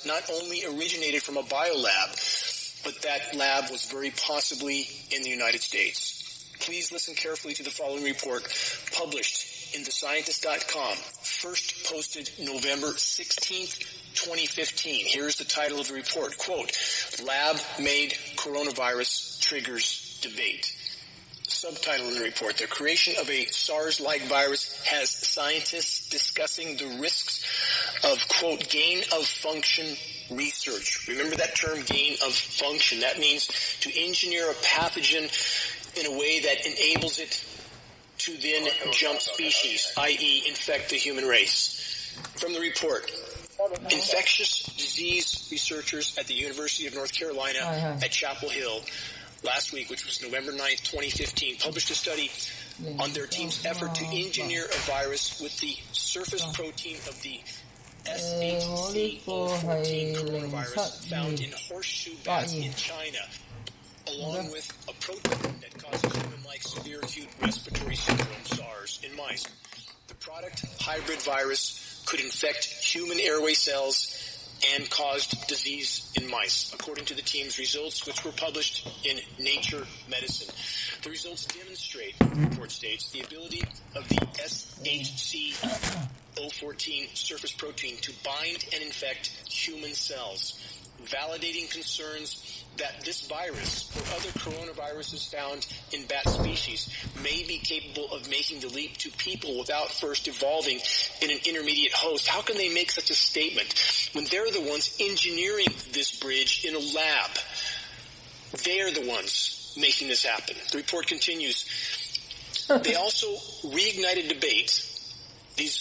not only originated from a biolab, but that lab was very possibly in the United States. Please listen carefully to the following report published in thescientist.com, first posted November 16th, 2015. Here's the title of the report, quote, "Lab-made coronavirus triggers debate." Subtitle of the report, "The creation of a SARS-like virus has scientists discussing the risks of, quote, gain-of-function research." Remember that term, gain of function. That means to engineer a pathogen in a way that enables it to then jump species, i.e. infect the human race. From the report, infectious disease researchers at the University of North Carolina at Chapel Hill last week, which was November 9th, 2015, published a study on their team's effort to engineer a virus with the surface protein of the SHC-014 coronavirus found in horseshoe bats in China, along with a protein that causes human-like severe acute respiratory syndrome, SARS, in mice. The product, hybrid virus, could infect human airway cells and caused disease in mice, according to the team's results, which were published in Nature Medicine. The results demonstrate, the report states, the ability of the SHC-014 surface protein to bind and infect human cells, validating concerns that this virus or other coronaviruses found in bat species may be capable of making the leap to people without first evolving in an intermediate host. How can they make such a statement when they're the ones engineering this bridge in a lab? They're the ones making this happen. The report continues. They also reignited debate, these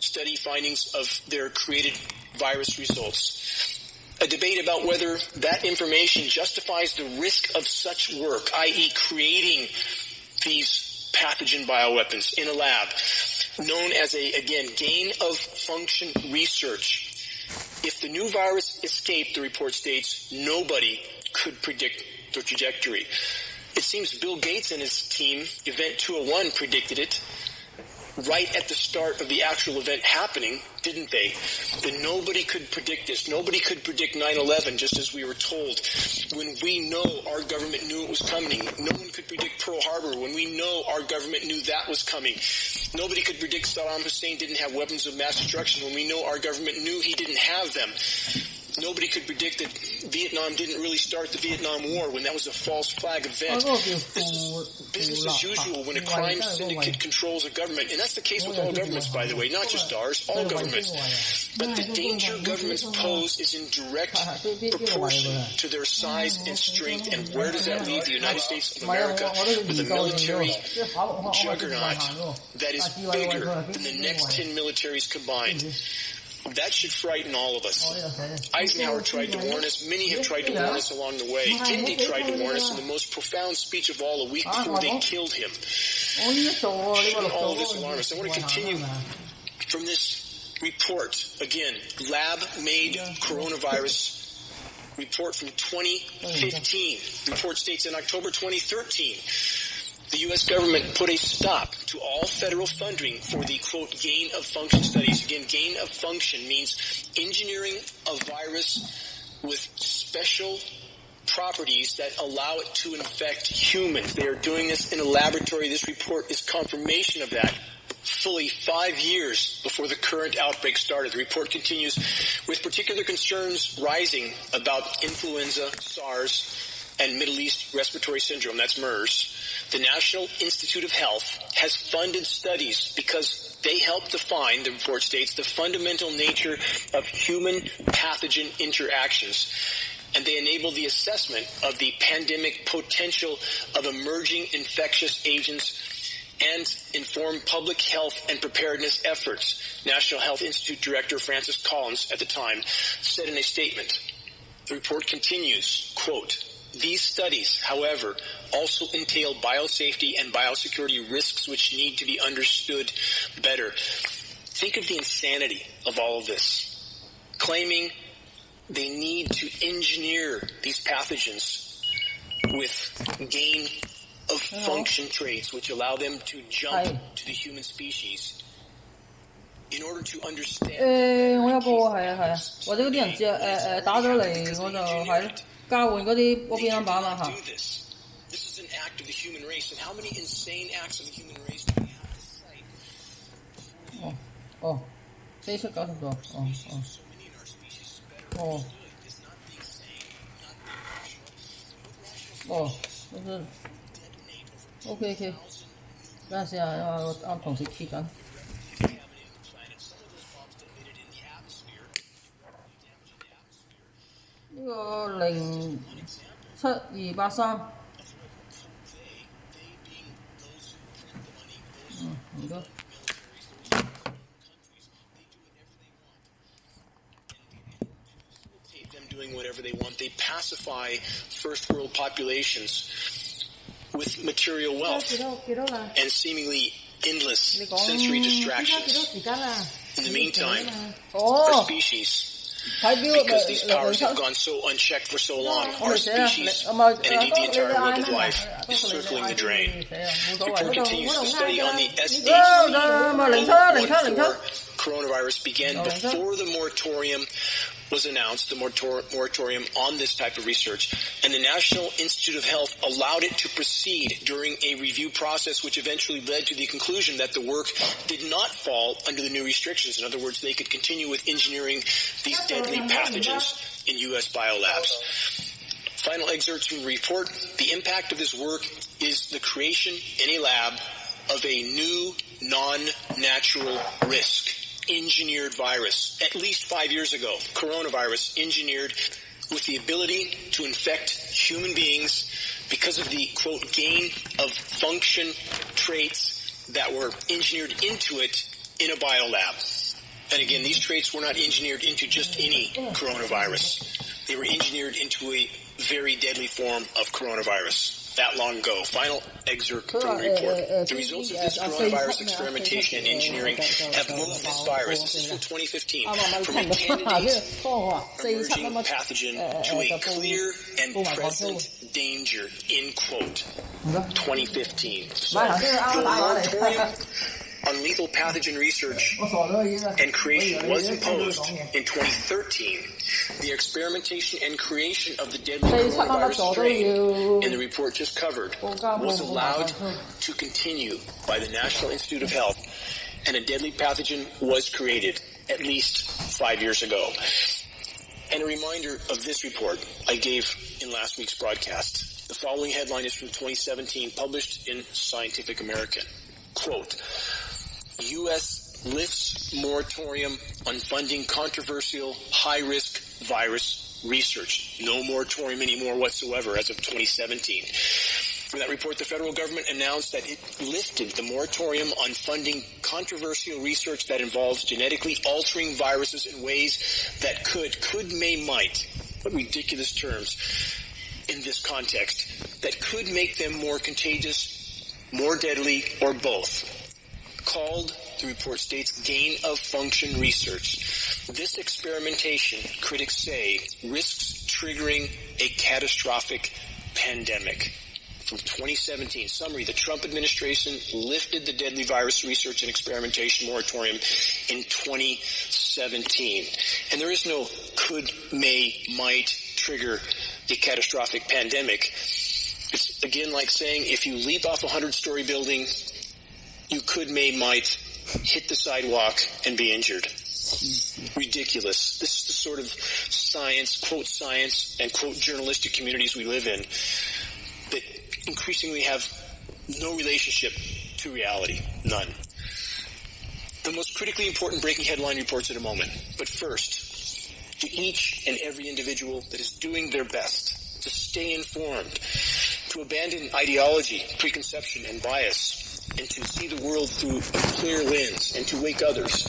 study findings of their created virus results. A debate about whether that information justifies the risk of such work, i.e. creating these pathogen bioweapons in a lab, known as gain-of-function research. If the new virus escaped, the report states, nobody could predict the trajectory. It seems Bill Gates and his team, Event 201, predicted it right at the start of the actual event happening, didn't they? That nobody could predict this. Nobody could predict 9/11, just as we were told. When we know our government knew it was coming. No one could predict Pearl Harbor when we know our government knew that was coming. Nobody could predict Saddam Hussein didn't have weapons of mass destruction when we know our government knew he didn't have them. Nobody could predict that Vietnam didn't really start the Vietnam War when that was a false flag event. This is business as usual when a crime syndicate controls a government. And that's the case with all governments, by the way, not just ours, all governments. But the danger governments pose is in direct proportion to their size and strength. And where does that leave the United States of America with a military juggernaut that is bigger than the next 10 militaries combined? That should frighten all of us. Eisenhower tried to warn us. Many have tried to warn us along the way. Kennedy tried to warn us in the most profound speech of all a week before they killed him. Shouldn't all of this alarm us? I want to continue from this report. Again, lab-made coronavirus report from 2015. The report states in October 2013, the U.S. government put a stop to all federal funding for the, quote, gain-of-function studies. Again, gain-of-function means engineering a virus with special properties that allow it to infect humans. They are doing this in a laboratory. This report is confirmation of that. Fully 5 years before the current outbreak started. The report continues with particular concerns rising about influenza, SARS, and Middle East respiratory syndrome, that's MERS. The National Institute of Health has funded studies because they help define, the report states, the fundamental nature of human pathogen interactions. And they enable the assessment of the pandemic potential of emerging infectious agents and inform public health and preparedness efforts. National Health Institute Director Francis Collins at the time said in a statement. The report continues, quote, "These studies, however, also entail biosafety and biosecurity risks which need to be understood better." Think of the insanity of all of this. Claiming they need to engineer these pathogens with gain-of-function traits which allow them to jump to the human species. In order to understand 我有個係啊，或者嗰啲人打咗嚟，我就係交換嗰啲屋企 number 嘛嚇。This is an act of the human race, and how many insane acts of the human race do we have to cite? 490個，就是 OK， 等陣先啊，因為我啱同事 key 緊。呢個07283，唔該。Them doing whatever they want. They pacify first world populations with material wealth and seemingly endless sensory distractions. In the meantime, our species, because these powers have gone so unchecked for so long, our species, and indeed the entire web of life, is circling the drain. The report continues to study on the coronavirus began before the moratorium was announced, the moratorium on this type of research, and the National Institute of Health allowed it to proceed during a review process which eventually led to the conclusion that the work did not fall under the new restrictions. In other words, they could continue with engineering these deadly pathogens in U.S. biolabs. Final excerpts from the report. The impact of this work is the creation in a lab of a new non-natural risk. Engineered virus. At least 5 years ago, coronavirus engineered with the ability to infect human beings because of the, quote, gain of function traits that were engineered into it in a biolab. And again, these traits were not engineered into just any coronavirus. They were engineered into a very deadly form of coronavirus. That long ago. Final excerpt from the report. The results of this coronavirus experimentation and engineering have moved this virus, this is from 2015, from a candidate emerging pathogen to a clear and present danger, end quote. 2015. So, the moratorium on lethal pathogen research and creation was imposed in 2013. The experimentation and creation of the deadly coronavirus strain in the report just covered was allowed to continue by the National Institute of Health, and a deadly pathogen was created at least 5 years ago. And a reminder of this report I gave in last week's broadcast. The following headline is from 2017, published in Scientific American. Quote, U.S. lifts moratorium on funding controversial high-risk virus research. No moratorium anymore whatsoever as of 2017. For that report, the federal government announced that it lifted the moratorium on funding controversial research that involves genetically altering viruses in ways that might, what ridiculous terms in this context, that could make them more contagious, more deadly, or both. Called, the report states, gain-of-function research. This experimentation, critics say, risks triggering a catastrophic pandemic. From 2017, summary, the Trump administration lifted the deadly virus research and experimentation moratorium in 2017. And there is no could, may, might trigger a catastrophic pandemic. It's, again, like saying if you leap off a 100-story building, you could, may, might hit the sidewalk and be injured. Ridiculous. This is the sort of science, and quote journalistic communities we live in that increasingly have no relationship to reality. None. The most critically important breaking headline reports in a moment. But first, to each and every individual that is doing their best to stay informed, to abandon ideology, preconception, and bias, and to see the world through a clear lens, and to wake others,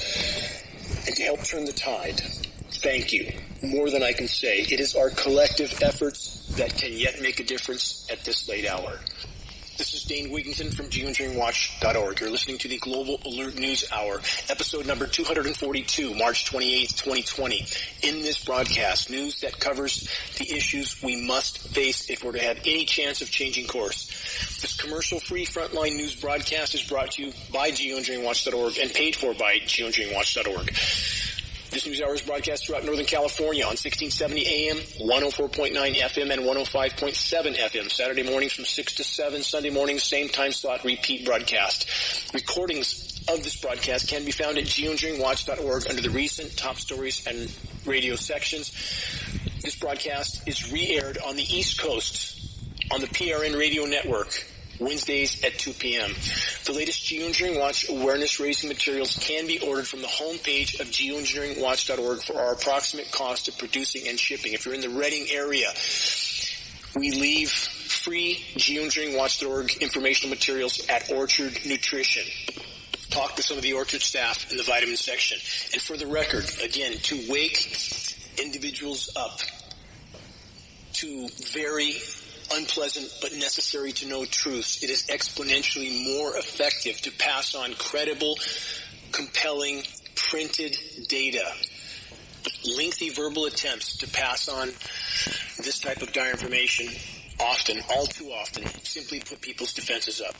and to help turn the tide. Thank you. More than I can say. It is our collective efforts that can yet make a difference at this late hour. This is Dane Wigington from geoengineeringwatch.org. You're listening to the Global Alert News Hour, episode number 242, March 28th, 2020. In this broadcast, news that covers the issues we must face if we're to have any chance of changing course. This commercial-free frontline news broadcast is brought to you by geoengineeringwatch.org and paid for by geoengineeringwatch.org. This news hour is broadcast throughout Northern California on 1670 AM, 104.9 FM, and 105.7 FM. Saturday mornings from 6 to 7, Sunday mornings, same time slot, repeat broadcast. Recordings of this broadcast can be found at geoengineeringwatch.org under the recent top stories and radio sections. This broadcast is re-aired on the East Coast on the PRN radio network, Wednesdays at 2 p.m. The latest Geoengineering Watch awareness-raising materials can be ordered from the homepage of geoengineeringwatch.org for our approximate cost of producing and shipping. If you're in the Reading area, we leave free geoengineeringwatch.org informational materials at Orchard Nutrition. Talk to some of the Orchard staff in the vitamin section. And for the record, again, to wake individuals up to very unpleasant but necessary to know truths, it is exponentially more effective to pass on credible, compelling, printed data. Lengthy verbal attempts to pass on this type of dire information often, all too often, simply put people's defenses up.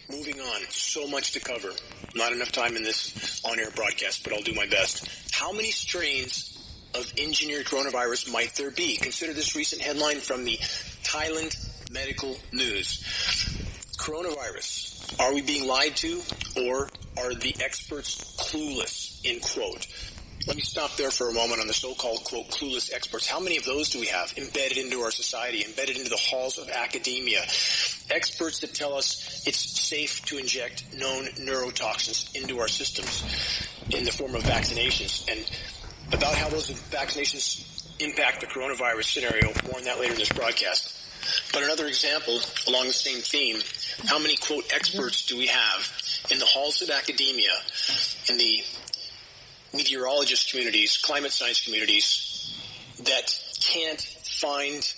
Moving on, so much to cover. Not enough time in this on-air broadcast, but I'll do my best. How many strains of engineered coronavirus might there be? Consider this recent headline from the Thailand Medical News. Coronavirus. Are we being lied to, or are the experts clueless, end quote? Let me stop there for a moment on the so-called, quote, clueless experts. How many of those do we have embedded into our society, embedded into the halls of academia? Experts that tell us it's safe to inject known neurotoxins into our systems in the form of vaccinations. And about how those vaccinations impact the coronavirus scenario, more on that later in this broadcast. But another example along the same theme, how many, quote, experts do we have in the halls of academia, in the meteorologist communities, climate science communities, that can't find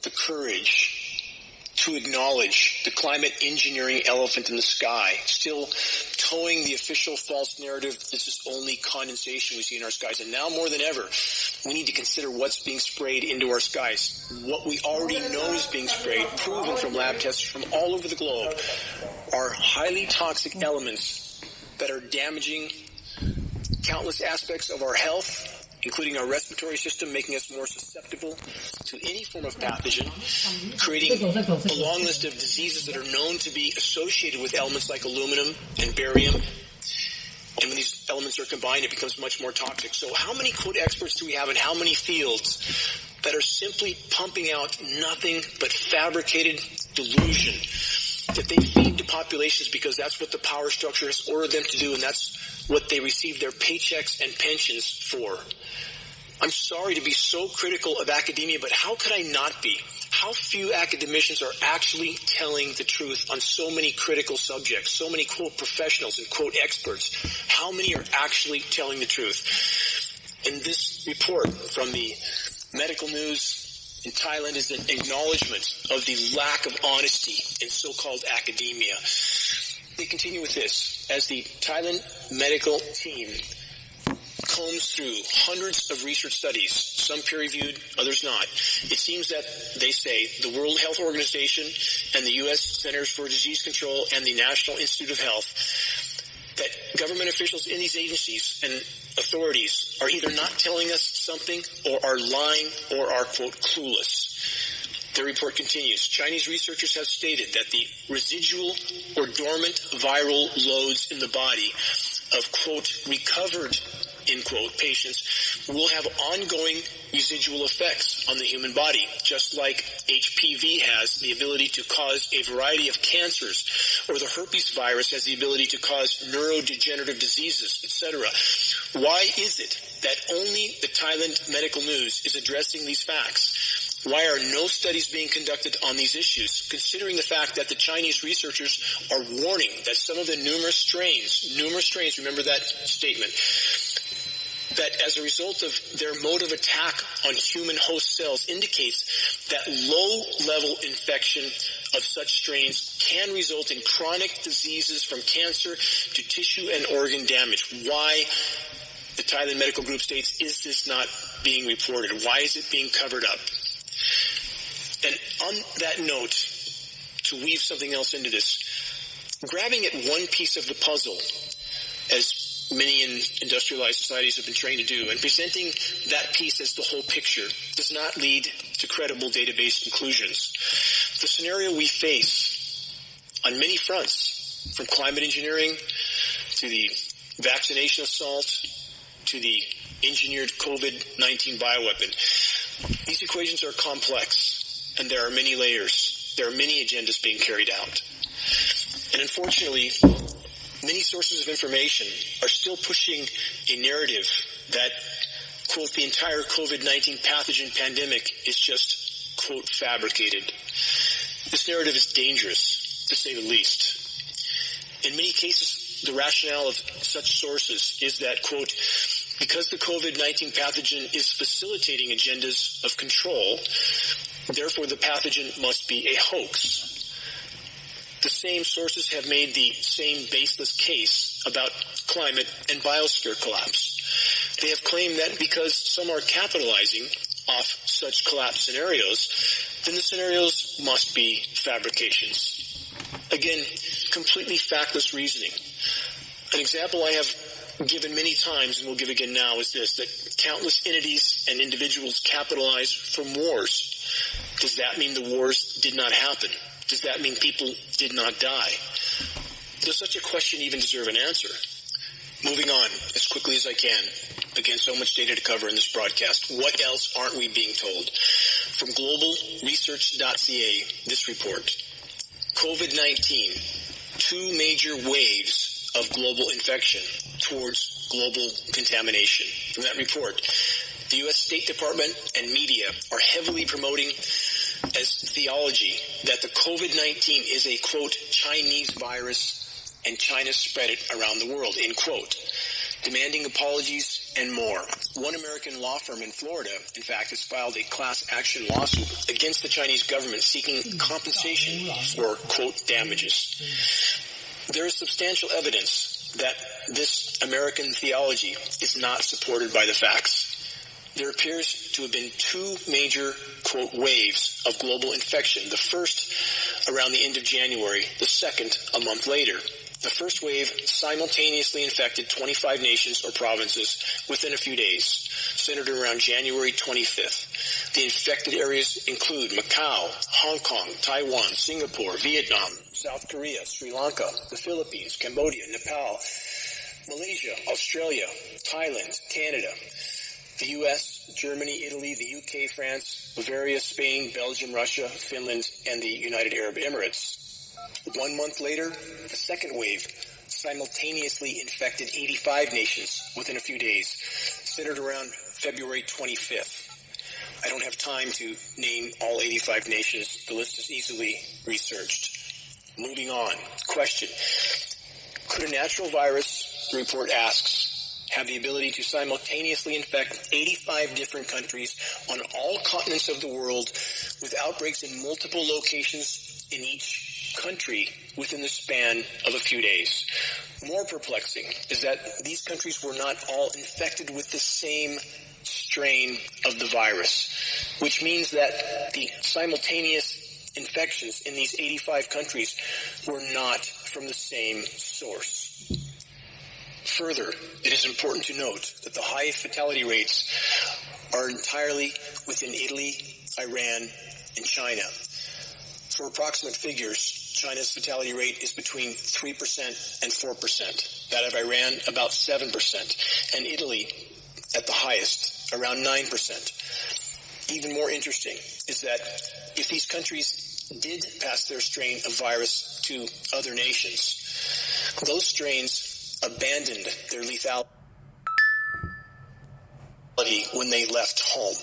the courage to acknowledge the climate engineering elephant in the sky, still towing the official false narrative that this is only condensation we see in our skies. And now more than ever, we need to consider what's being sprayed into our skies. What we already know is being sprayed, proven from lab tests from all over the globe, are highly toxic elements that are damaging countless aspects of our health, including our respiratory system, making us more susceptible to any form of pathogen, creating a long list of diseases that are known to be associated with elements like aluminum and barium. And when these elements are combined, it becomes much more toxic. So how many, quote, experts do we have in how many fields that are simply pumping out nothing but fabricated delusion that they feed to populations because that's what the power structure has ordered them to do, and that's what they receive their paychecks and pensions for? I'm sorry to be so critical of academia, but how could I not be? How few academicians are actually telling the truth on so many critical subjects, so many, quote, professionals and, quote, experts? How many are actually telling the truth? And this report from the medical news in Thailand is an acknowledgement of the lack of honesty in so-called academia. They continue with this. As the Thailand medical team combs through hundreds of research studies, some peer-reviewed, others not, it seems that, they say, the World Health Organization and the U.S. Centers for Disease Control and the National Institute of Health, that government officials in these agencies and authorities are either not telling us something or are lying or are, quote, clueless. The report continues. Chinese researchers have stated that the residual or dormant viral loads in the body of, quote, recovered, end quote, patients will have ongoing residual effects on the human body, just like HPV has the ability to cause a variety of cancers, or the herpes virus has the ability to cause neurodegenerative diseases, etc. Why is it that only the Thailand Medical News is addressing these facts? Why are no studies being conducted on these issues, considering the fact that the Chinese researchers are warning that some of the numerous strains, remember that statement, that as a result of their mode of attack on human host cells indicates that low-level infection of such strains can result in chronic diseases from cancer to tissue and organ damage. Why, the Thailand Medical Group states, is this not being reported? Why is it being covered up? And on that note, to weave something else into this, grabbing at one piece of the puzzle, as many in industrialized societies have been trained to do, and presenting that piece as the whole picture does not lead to credible database conclusions. The scenario we face on many fronts, from climate engineering to the vaccination assault to the engineered COVID-19 bioweapon, these equations are complex, and there are many layers. There are many agendas being carried out. And unfortunately, many sources of information are still pushing a narrative that, quote, the entire COVID-19 pathogen pandemic is just, quote, fabricated. This narrative is dangerous, to say the least. In many cases, the rationale of such sources is that, quote, because the COVID-19 pathogen is facilitating agendas of control, therefore the pathogen must be a hoax. The same sources have made the same baseless case about climate and biosphere collapse. They have claimed that because some are capitalizing off such collapse scenarios, then the scenarios must be fabrications. Again, completely factless reasoning. An example I have given many times and will give again now is this, that countless entities and individuals capitalize from wars. Does that mean the wars did not happen? Does that mean people did not die? Does such a question even deserve an answer? Moving on as quickly as I can. Again, so much data to cover in this broadcast. What else aren't we being told? From globalresearch.ca, this report. COVID-19, 2 major waves of global infection towards global contamination. From that report, the U.S. State Department and media are heavily promoting as theology that the COVID-19 is a, quote, Chinese virus and China spread it around the world, end quote, demanding apologies and more. One American law firm in Florida, in fact, has filed a class action lawsuit against the Chinese government seeking compensation for, quote, damages. There is substantial evidence that this American theology is not supported by the facts. There appears to have been 2 major, quote, waves of global infection. The first around the end of January, the second a month later. The first wave simultaneously infected 25 nations or provinces within a few days, centered around January 25th. The infected areas include Macau, Hong Kong, Taiwan, Singapore, Vietnam, South Korea, Sri Lanka, the Philippines, Cambodia, Nepal, Malaysia, Australia, Thailand, Canada, the U.S., Germany, Italy, the UK, France, Bavaria, Spain, Belgium, Russia, Finland, and the United Arab Emirates. 1 month later, the second wave simultaneously infected 85 nations within a few days, centered around February 25th. I don't have time to name all 85 nations. The list is easily researched. Moving on. Question. Could a natural virus, the report asks, have the ability to simultaneously infect 85 different countries on all continents of the world with outbreaks in multiple locations in each country within the span of a few days? More perplexing is that these countries were not all infected with the same strain of the virus, which means that the simultaneous infections in these 85 countries were not from the same source. Further, it is important to note that the high fatality rates are entirely within Italy, Iran, and China. For approximate figures, China's fatality rate is between 3% and 4%. That of Iran, about 7%. And Italy, at the highest, around 9%. Even more interesting is that if these countries did pass their strain of virus to other nations, those strains abandoned their lethality when they left home.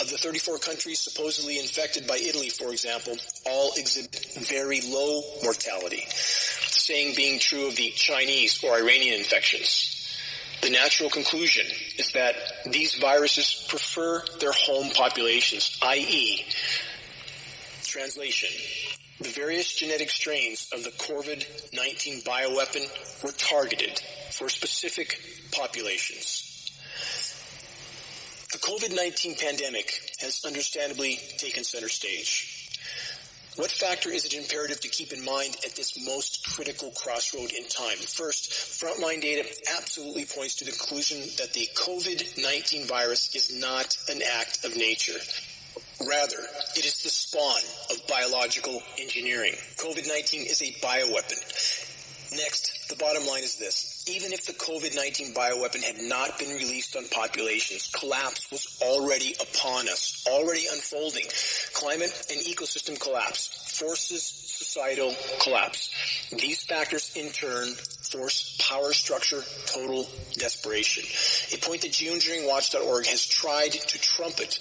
Of the 34 countries supposedly infected by Italy, for example, all exhibit very low mortality. The same being true of the Chinese or Iranian infections. The natural conclusion is that these viruses prefer their home populations, i.e., translation, The various genetic strains of the COVID-19 bioweapon were targeted for specific populations. The COVID-19 pandemic has understandably taken center stage. What factor is it imperative to keep in mind at this most critical crossroad in time? First, frontline data absolutely points to the conclusion that the COVID-19 virus is not an act of nature. Rather, it is the spawn of biological engineering. COVID-19 is a bioweapon. Next, the bottom line is this. Even if the COVID-19 bioweapon had not been released on populations, collapse was already upon us, already unfolding. Climate and ecosystem collapse forces societal collapse. These factors, in turn, force power structure total desperation. A point that geoengineeringwatch.org has tried to trumpet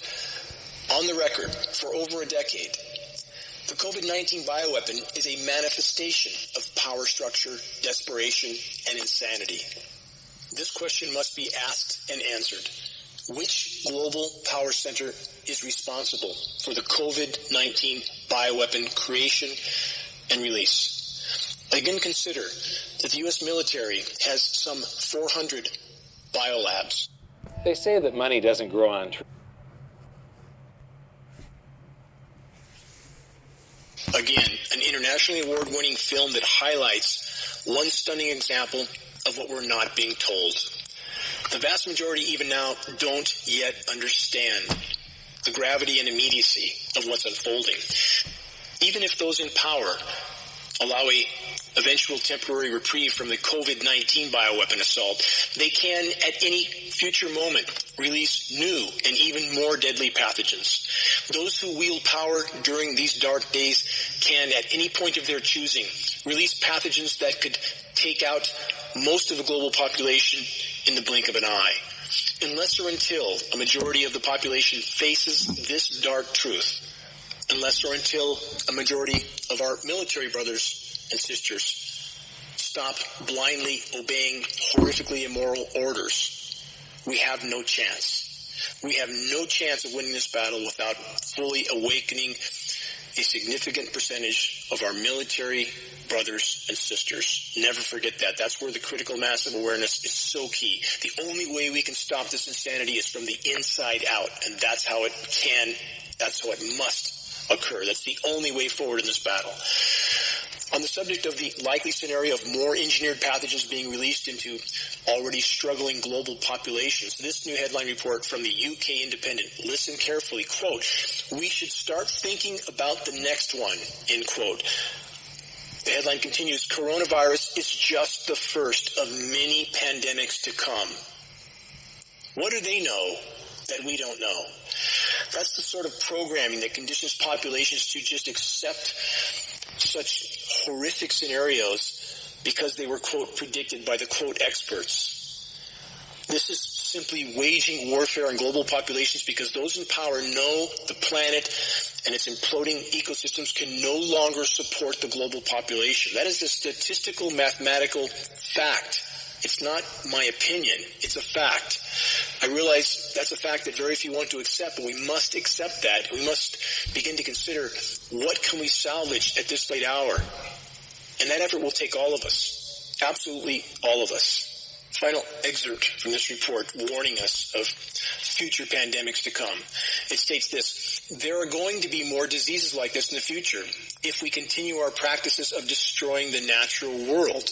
on the record for over a decade. The COVID-19 bioweapon is a manifestation of power structure, desperation, and insanity. This question must be asked and answered. Which global power center is responsible for the COVID-19 bioweapon creation and release? Again, consider that the U.S. military has some 400 biolabs. They say that money doesn't grow on trees. Again, an internationally award-winning film that highlights one stunning example of what we're not being told. The vast majority, even now, don't yet understand the gravity and immediacy of what's unfolding. Even if those in power allow a eventual temporary reprieve from the COVID-19 bioweapon assault, they can, at any future moment, release new and even more deadly pathogens. Those who wield power during these dark days can, at any point of their choosing, release pathogens that could take out most of the global population in the blink of an eye. Unless or until a majority of the population faces this dark truth, unless or until a majority of our military brothers and sisters stop blindly obeying horrifically immoral orders, we have no chance. We have no chance of winning this battle without fully awakening a significant percentage of our military brothers and sisters. Never forget that. That's where the critical mass of awareness is so key. The only way we can stop this insanity is from the inside out, and that's how it must occur. That's the only way forward in this battle. On the subject of the likely scenario of more engineered pathogens being released into already struggling global populations, this new headline report from the UK Independent, listen carefully, quote, "We should start thinking about the next one," end quote. The headline continues, "Coronavirus is just the first of many pandemics to come." What do they know that we don't know? That's the sort of programming that conditions populations to just accept such horrific scenarios because they were, quote, predicted by the, quote, experts. This is simply waging warfare on global populations because those in power know the planet and its imploding ecosystems can no longer support the global population. That is a statistical, mathematical fact. It's not my opinion. It's a fact. I realize that's a fact that very few want to accept, but we must accept that. We must begin to consider what can we salvage at this late hour. And that effort will take all of us. Absolutely all of us. Final excerpt from this report warning us of future pandemics to come. It states this: there are going to be more diseases like this in the future if we continue our practices of destroying the natural world.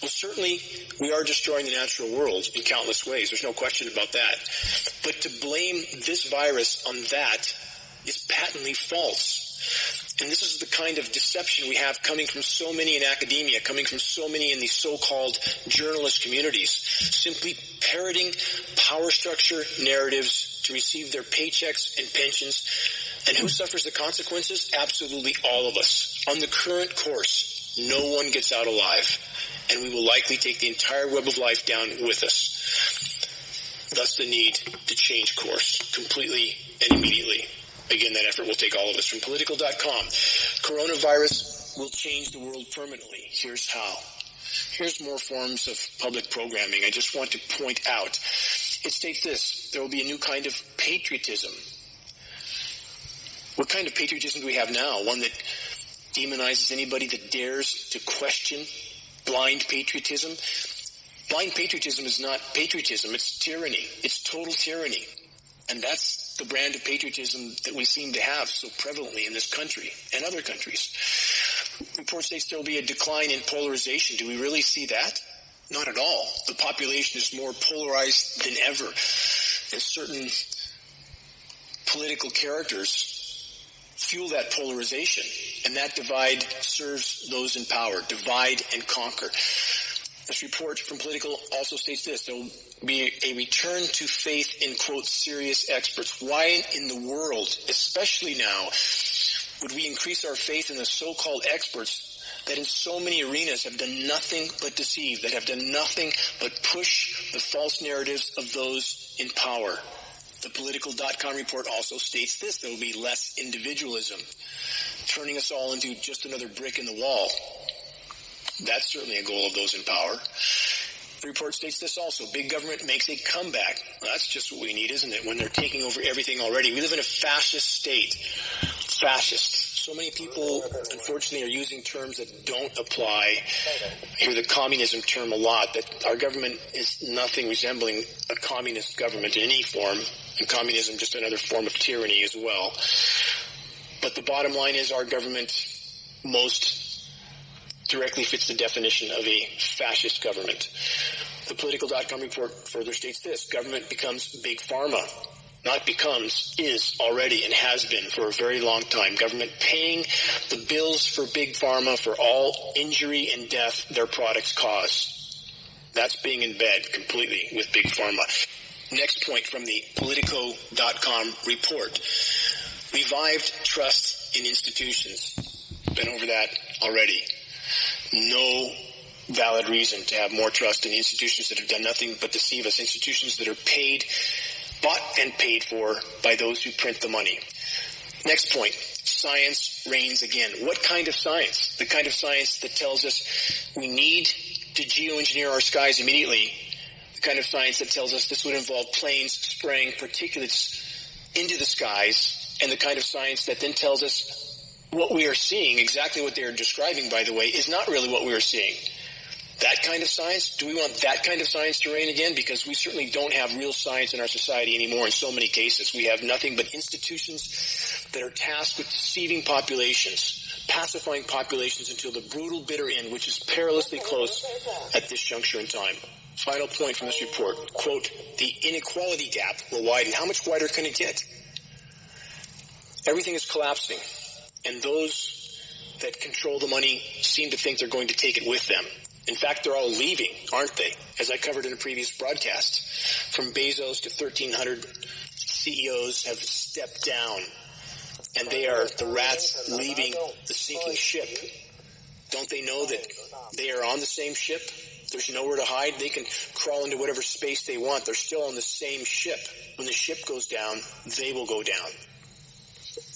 Well, certainly we are destroying the natural world in countless ways. There's no question about that. But to blame this virus on that is patently false. And this is the kind of deception we have coming from so many in academia, coming from so many in these so-called journalist communities, simply parroting power structure narratives to receive their paychecks and pensions. And who suffers the consequences? Absolutely all of us. On the current course, no one gets out alive, and we will likely take the entire web of life down with us. Thus the need to change course completely and immediately. Again, that effort will take all of us. From Political.com, coronavirus will change the world permanently. Here's how. Here's more forms of public programming. I just want to point out. It states this: there will be a new kind of patriotism. What kind of patriotism do we have now? One that demonizes anybody that dares to question blind patriotism. Blind patriotism is not patriotism, it's tyranny. It's total tyranny. And that's the brand of patriotism that we seem to have so prevalently in this country and other countries. The report states there will be a decline in polarization. Do we really see that? Not at all. The population is more polarized than ever. And certain political characters fuel that polarization. And that divide serves those in power. Divide and conquer. This report from Political also states this: there will be a return to faith in, quote, serious experts. Why in the world, especially now, would we increase our faith in the so-called experts that in so many arenas have done nothing but deceive, that have done nothing but push the false narratives of those in power? The Political.com report also states this: there will be less individualism, turning us all into just another brick in the wall. That's certainly a goal of those in power. The report states this also: big government makes a comeback. Well, that's just what we need, isn't it, when they're taking over everything already? We live in a fascist state. Fascist. So many people, unfortunately, are using terms that don't apply. I hear the communism term a lot, that our government is nothing resembling a communist government in any form, and communism just another form of tyranny as well. But the bottom line is our government most directly fits the definition of a fascist government. The Political.com report further states this: government becomes big pharma. Not becomes, is already and has been for a very long time. Government paying the bills for big pharma for all injury and death their products cause. That's being in bed completely with big pharma. Next point from the Politico.com report: revived trust in institutions. Been over that already. No valid reason to have more trust in institutions that have done nothing but deceive us, institutions that are bought and paid for by those who print the money. Next point: science reigns again. What kind of science? The kind of science that tells us we need to geoengineer our skies immediately. The kind of science that tells us this would involve planes spraying particulates into the skies, and the kind of science that then tells us what we are seeing, exactly what they are describing, by the way, is not really what we are seeing. That kind of science, do we want that kind of science to reign again? Because we certainly don't have real science in our society anymore in so many cases. We have nothing but institutions that are tasked with deceiving populations, pacifying populations until the brutal bitter end, which is perilously close at this juncture in time. Final point from this report, quote, the inequality gap will widen. How much wider can it get? Everything is collapsing. And those that control the money seem to think they're going to take it with them. In fact, they're all leaving, aren't they? As I covered in a previous broadcast. From Bezos to 1,300 CEOs have stepped down. And they are the rats leaving the sinking ship. Don't they know that they are on the same ship? There's nowhere to hide. They can crawl into whatever space they want. They're still on the same ship. When the ship goes down, they will go down.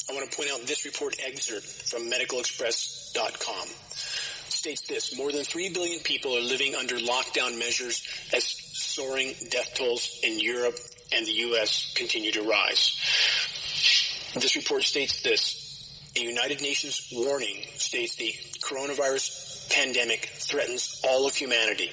I want to point out this report excerpt from medicalexpress.com. It states this: more than 3 billion people are living under lockdown measures as soaring death tolls in Europe and the U.S. continue to rise. This report states this: a United Nations warning states the coronavirus pandemic threatens all of humanity.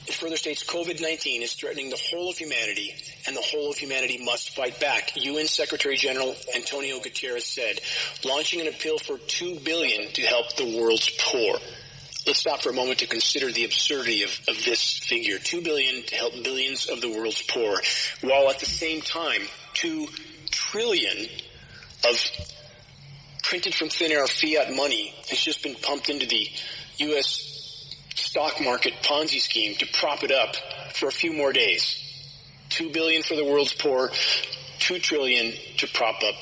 It further states COVID-19 is threatening the whole of humanity, and the whole of humanity must fight back. UN Secretary General Antonio Guterres said, launching an appeal for $2 billion to help the world's poor. Let's stop for a moment to consider the absurdity of this figure. $2 billion to help billions of the world's poor, while at the same time, $2 trillion of printed from thin air fiat money has just been pumped into the U.S. stock market Ponzi scheme to prop it up for a few more days. $2 billion for the world's poor, $2 trillion to prop up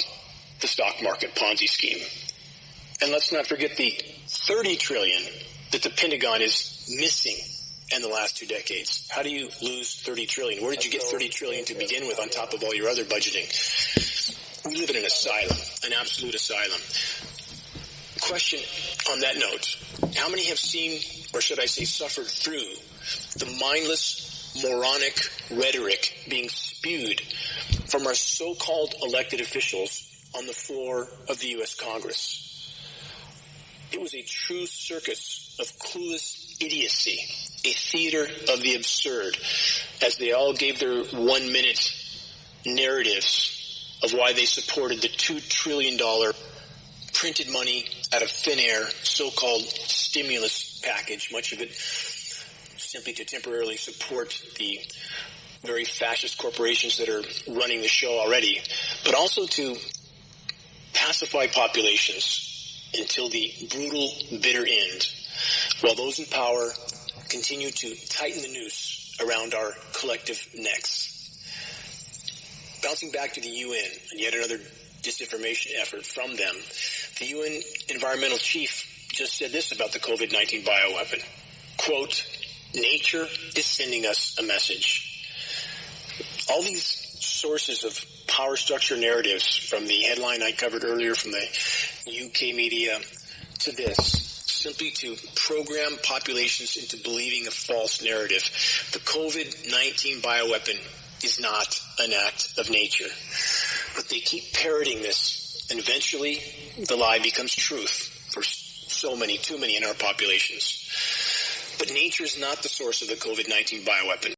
the stock market Ponzi scheme. And let's not forget the $30 trillion that the Pentagon is missing in the last 2 decades. How do you lose $30 trillion? Where did you get $30 trillion to begin with on top of all your other budgeting? We live in an asylum, an absolute asylum. Question on that note: how many have seen, or should I say suffered through, the mindless, moronic rhetoric being spewed from our so-called elected officials on the floor of the U.S. Congress? It was a true circus of clueless idiocy, a theater of the absurd, as they all gave their 1-minute narratives of why they supported the $2 trillion printed money out of thin air so-called stimulus package, much of it simply to temporarily support the very fascist corporations that are running the show already, but also to pacify populations until the brutal, bitter end, while those in power continue to tighten the noose around our collective necks. Bouncing back to the UN, and yet another disinformation effort from them, the UN environmental chief just said this about the COVID-19 bioweapon. Quote, nature is sending us a message. All these sources of power structure narratives, from the headline I covered earlier from the UK media to this, simply to program populations into believing a false narrative. The COVID-19 bioweapon is not an act of nature. But they keep parroting this, and eventually the lie becomes truth for so many, too many in our populations. But nature is not the source of the COVID-19 bioweapon.